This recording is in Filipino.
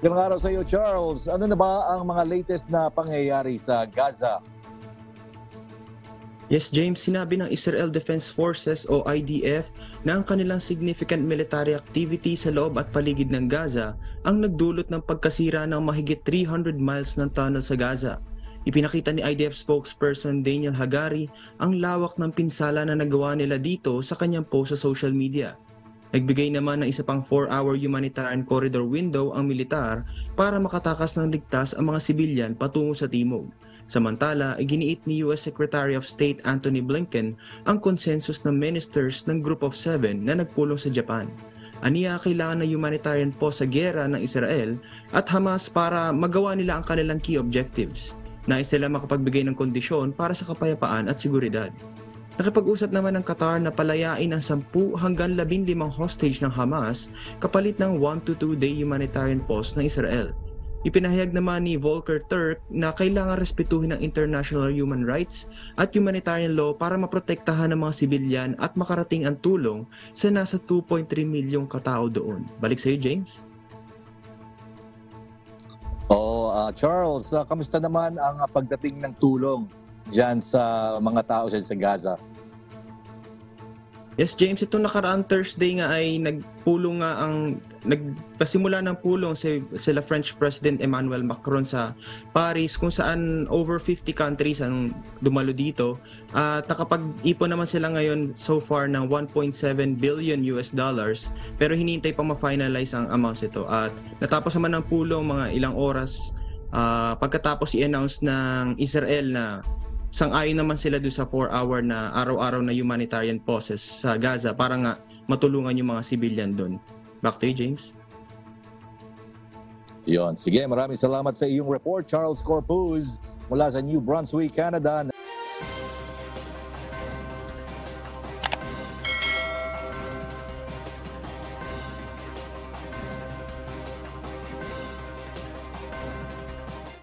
Magandang araw sa iyo, Charles. Ano na ba ang mga latest na pangyayari sa Gaza? Yes, James, sinabi ng Israel Defense Forces o IDF na ang kanilang significant military activity sa loob at paligid ng Gaza ang nagdulot ng pagkasira ng mahigit 300 miles ng tunnel sa Gaza. Ipinakita ni IDF spokesperson Daniel Hagari ang lawak ng pinsala na nagawa nila dito sa kanyang post sa social media. Nagbigay naman ng isa pang 4-hour humanitarian corridor window ang militar para makatakas ng ligtas ang mga sibilyan patungo sa timog. Samantala, iginiit ni US Secretary of State Antony Blinken ang consensus ng ministers ng Group of 7 na nagpulong sa Japan. Aniya, kailangan ng humanitarian pause sa giyera ng Israel at Hamas para magawa nila ang kanilang key objectives. Nais nila makapagbigay ng kondisyon para sa kapayapaan at seguridad. Nakipag-usap naman ng Qatar na palayain ang 10 hanggang 15 hostage ng Hamas kapalit ng 1 to 2 day humanitarian pause ng Israel. Ipinahayag naman ni Volker Turk na kailangan respetuhin ang international human rights at humanitarian law para maprotektahan ang mga sibilyan at makarating ang tulong sa nasa 2.3 milyong katao doon. Balik sa iyo, James. Charles, kamusta naman ang pagdating ng tulong dyan sa mga tao dyan sa Gaza? Yes, James, itong nakaraang Thursday nga ay nagpasimula ng pulong sila French President Emmanuel Macron sa Paris kung saan over 50 countries ang dumalo dito at nakapag-ipon naman sila ngayon so far ng 1.7 billion US dollars pero hinihintay pang ma-finalize ang amounts ito at natapos naman ng pulong mga ilang oras pagkatapos i-announce ng Israel na sang-ayon naman sila doon sa 4-hour na araw-araw na humanitarian pauses sa Gaza para nga matulungan yung mga civilian doon. Back to you, James. Sige, maraming salamat sa iyong report, Charles Corpuz, mula sa New Brunswick, Canada.